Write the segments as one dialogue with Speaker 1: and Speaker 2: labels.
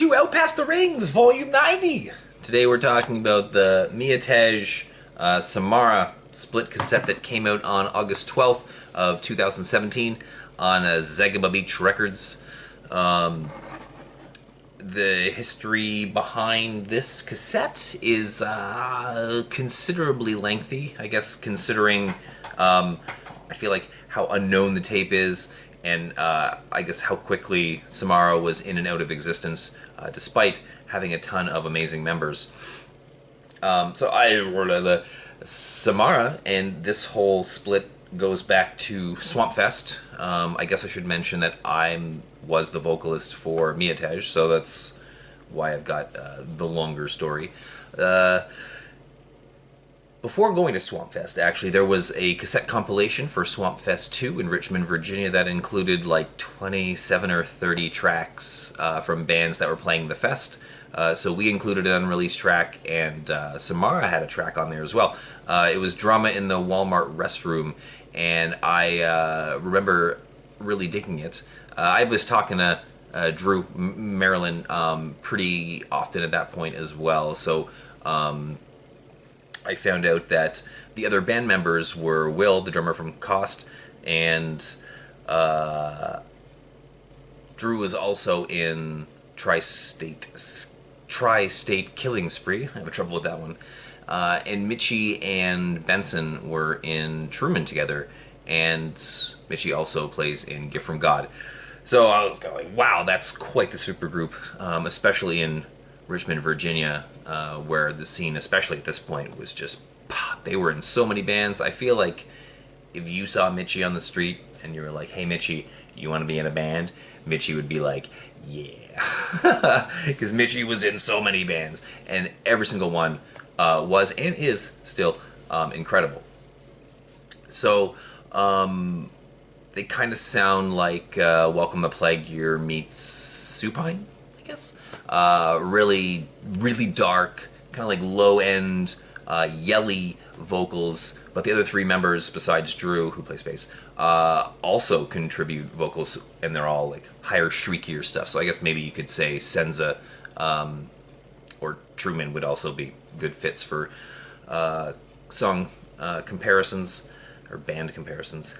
Speaker 1: to Out Past the Rings, Volume 90. Today we're talking about the mятеж Samarra split cassette that came out on August 12th of 2017 on ZBR090 Records. The history behind this cassette is considerably lengthy, I guess, considering I feel like how unknown the tape is, and I guess how quickly Samarra was in and out of existence, despite having a ton of amazing members. So I wrote the Samarra, and this whole split goes back to Swampfest. I guess I should mention that I was the vocalist for mятеж, so that's why I've got the longer story. Before going to Swampfest, actually, there was a cassette compilation for Swampfest 2 in Richmond, Virginia that included like 27 or 30 tracks from bands that were playing the fest. So we included an unreleased track, and Samarra had a track on there as well. It was Drama in the Walmart Restroom, and I remember really digging it. I was talking to Drew, Maryland, pretty often at that point as well, so I found out that the other band members were Will, the drummer from Cost, and Drew was also in Tri-State Killing Spree. I have trouble with that one. And Mitchie and Benson were in Truman together, and Mitchie also plays in Gift from God. So I was kind of like, wow, that's quite the supergroup, especially in Richmond, Virginia, where the scene, especially at this point, was just pop. They were in so many bands. I feel like if you saw Mitchie on the street and you were like, hey Mitchie, you want to be in a band? Mitchie would be like, yeah. Because Mitchie was in so many bands, and every single one was and is still incredible. So they kind of sound like Welcome the Plague Year meets Supine, I guess. Really dark, kind of like low-end, yelly vocals, but the other three members, besides Drew, who plays bass, also contribute vocals, and they're all like higher, shriekier stuff. So I guess maybe you could say Senza or Truman would also be good fits for song comparisons, or band comparisons.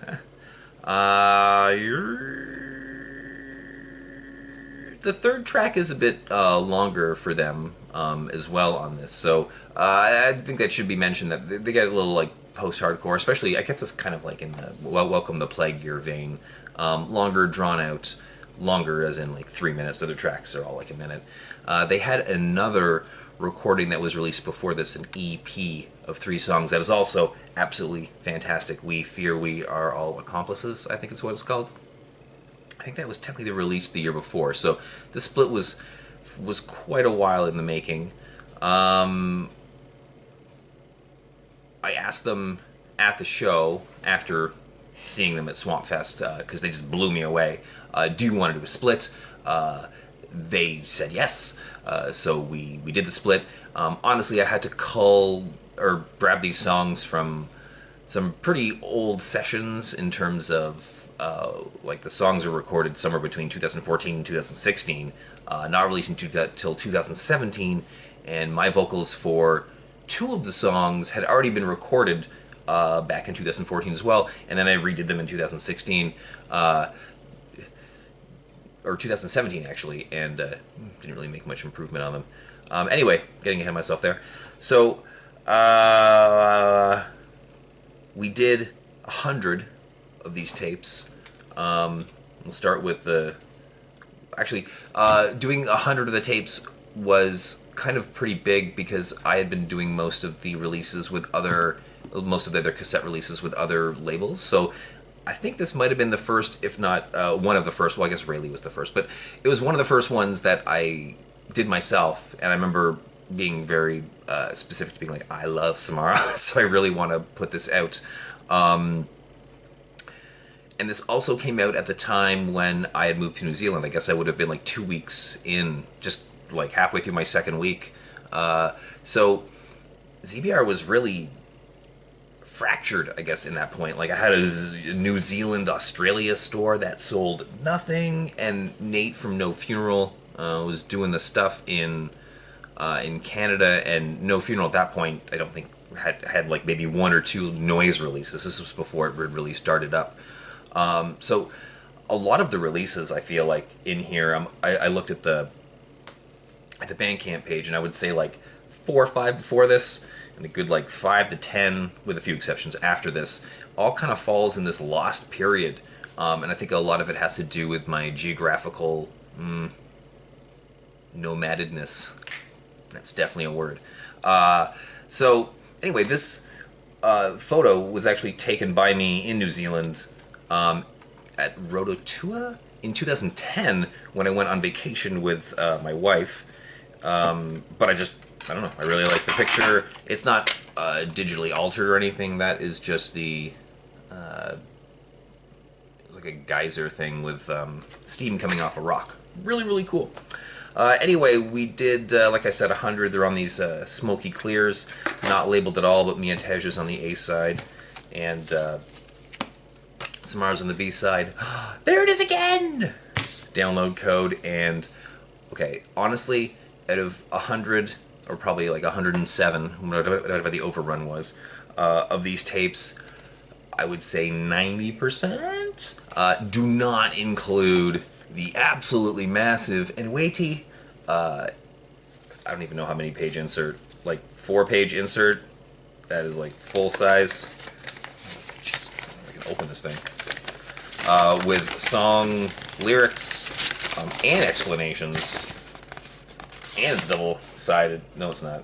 Speaker 1: The third track is a bit longer for them as well on this, so I think that should be mentioned, that they get a little like post-hardcore, especially I guess it's kind of like in the Welcome the Plague Year vein, longer, drawn out, longer as in like 3 minutes. The other tracks are all like a minute. They had another recording that was released before this, an EP of 3 songs that is also absolutely fantastic. We Fear We Are All Accomplices, I think is what it's called. I think that was technically released the year before, so this split was quite a while in the making. I asked them at the show, after seeing them at Swampfest, because they just blew me away, do you want to do a split? They said yes, so we did the split. Honestly, I had to cull or grab these songs from some pretty old sessions in terms of like the songs were recorded somewhere between 2014 and 2016, not releasing till 2017, and my vocals for 2 of the songs had already been recorded back in 2014 as well, and then I redid them in 2016, or 2017 actually, and didn't really make much improvement on them. Anyway, getting ahead of myself there. So we did 100 of these tapes. We'll start with the... Actually, doing 100 of the tapes was kind of pretty big, because I had been doing most of the releases with most of the other cassette releases with other labels. So I think this might have been the first, if not one of the first. Well, I guess Rayleigh was the first, but it was one of the first ones that I did myself, and I remember being very specific to being like, I love Samarra, so I really want to put this out. And this also came out at the time when I had moved to New Zealand. I guess I would have been like 2 weeks in, just like halfway through my second week. So ZBR was really fractured, I guess, in that point. Like, I had a New Zealand, Australia store that sold nothing, and Nate from No Funeral was doing the stuff in Canada, and No Funeral at that point, I don't think had like maybe 1 or 2 noise releases. This was before it really started up. So a lot of the releases, I feel like in here, I looked at the Bandcamp page, and I would say like 4 or 5 before this, and a good like 5 to 10, with a few exceptions, after this, all kind of falls in this lost period. And I think a lot of it has to do with my geographical nomadedness. That's definitely a word. So anyway, this photo was actually taken by me in New Zealand at Rotorua in 2010 when I went on vacation with my wife. But I don't know, I really like the picture. It's not digitally altered or anything. That is just the it was like a geyser thing with steam coming off a rock. Really, really cool. Anyway, we did, like I said, 100. They're on these smoky clears, not labeled at all, but mятеж is on the A side, and Samarra's on the B side. There it is again! Download code, and okay, honestly, out of 100, or probably like 107, whatever the overrun was, of these tapes, I would say 90% do not include the absolutely massive and weighty, I don't even know how many page insert, like 4-page insert, that is like full size. Jeez, I can open this thing. With song lyrics and explanations, and it's double-sided. No, it's not.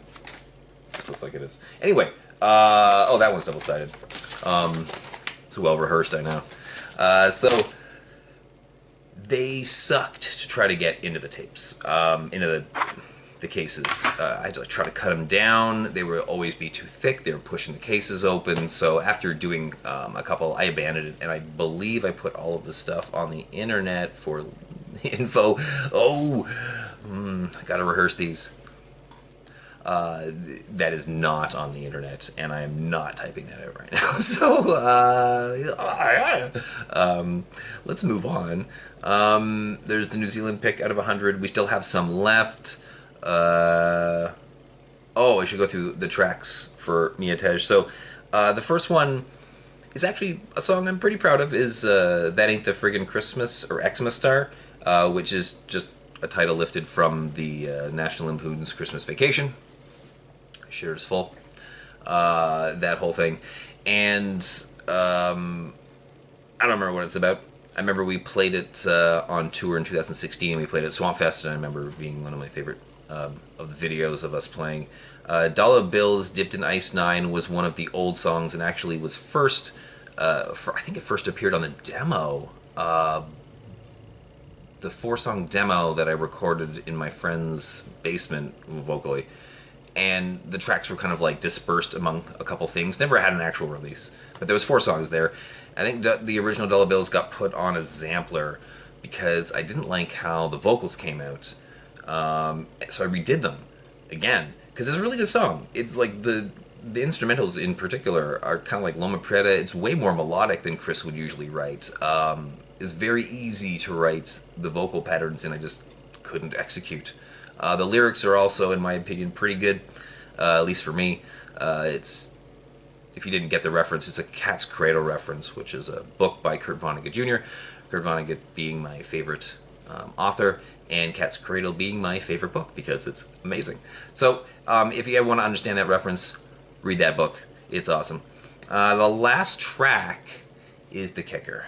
Speaker 1: This looks like it is. Anyway, oh, that one's double-sided. It's well rehearsed, I know. So they sucked to try to get into the tapes, into the cases. I had to try to cut them down. They would always be too thick. They were pushing the cases open. So after doing a couple, I abandoned it, and I believe I put all of the stuff on the internet for info. Oh, I gotta rehearse these. That is not on the internet, and I am not typing that out right now. So, let's move on. There's the New Zealand pick out of 100. We still have some left. Oh, I should go through the tracks for mятеж. So, the first one is actually a song I'm pretty proud of, is That Ain't the Friggin' Christmas, or Xmas Star, which is just a title lifted from the National Lampoon's Christmas Vacation. Shares full. That whole thing. And I don't remember what it's about. I remember we played it on tour in 2016. We played it at Swampfest, and I remember being one of my favorite of the videos of us playing. Dollar Bills Dipped in Ice 9 was one of the old songs, and actually was first, I think it first appeared on the demo. The 4-song demo that I recorded in my friend's basement vocally. And the tracks were kind of like dispersed among a couple things. Never had an actual release, but there was 4 songs there. I think the original Dollar Bills got put on a sampler because I didn't like how the vocals came out. So I redid them again because it's a really good song. It's like the instrumentals in particular are kind of like Loma Prieta. It's way more melodic than Chris would usually write. It's very easy to write the vocal patterns, and I just couldn't execute. The lyrics are also, in my opinion, pretty good, at least for me. It's, if you didn't get the reference, it's a Cat's Cradle reference, which is a book by Kurt Vonnegut Jr. Kurt Vonnegut being my favorite author, and Cat's Cradle being my favorite book because it's amazing. So if you want to understand that reference, read that book. It's awesome. The last track is the kicker.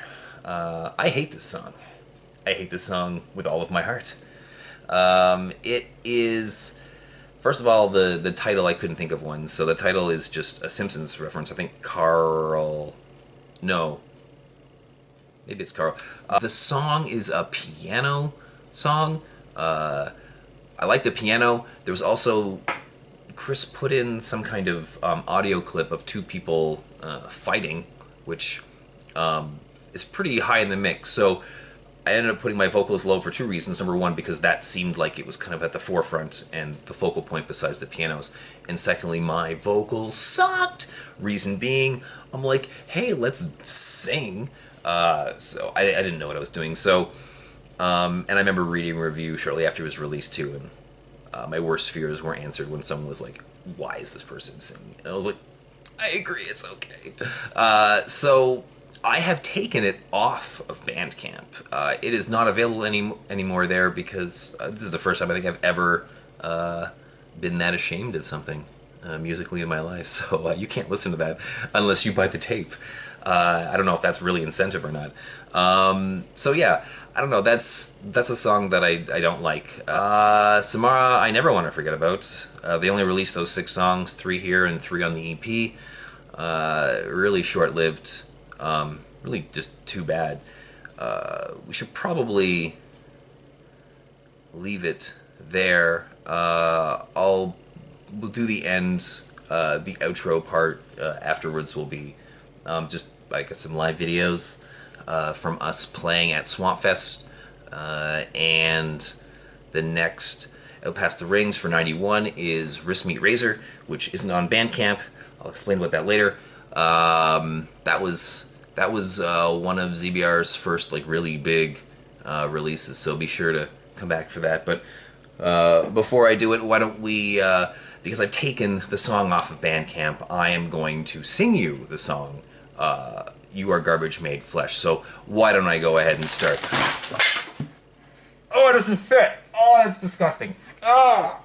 Speaker 1: I hate this song. I hate this song with all of my heart. It is, first of all, the title, I couldn't think of one. So the title is just a Simpsons reference. I think Carl, no, maybe it's Carl. The song is a piano song. I like the piano. There was also, Chris put in some kind of audio clip of 2 people fighting, which is pretty high in the mix. So I ended up putting my vocals low for 2 reasons. Number one, because that seemed like it was kind of at the forefront and the focal point besides the pianos. And secondly, my vocals sucked. Reason being, I'm like, hey, let's sing. So I didn't know what I was doing. So And I remember reading a review shortly after it was released too, and my worst fears weren't answered when someone was like, "Why is this person singing?" And I was like, "I agree, it's okay." So I have taken it off of Bandcamp. It is not available anymore there because this is the first time I think I've ever been that ashamed of something musically in my life. So you can't listen to that unless you buy the tape. I don't know if that's really incentive or not. So yeah, I don't know. That's a song that I don't like. Samarra, I never want to forget about. They only released those 6 songs, 3 here and 3 on the EP. Really short-lived. Really just too bad. We should probably leave it there. We'll do the end, the outro part afterwards will be just I guess some live videos from us playing at Swampfest, and the next El Past the Rings for 91 is Wrist Meet Razor, which isn't on Bandcamp. I'll explain about that later. That was one of ZBR's first like really big releases, so be sure to come back for that. But before I do it, why don't we, because I've taken the song off of Bandcamp, I am going to sing you the song, You Are Garbage Made Flesh. So why don't I go ahead and start? Oh, it doesn't fit! Oh, that's disgusting! Ah!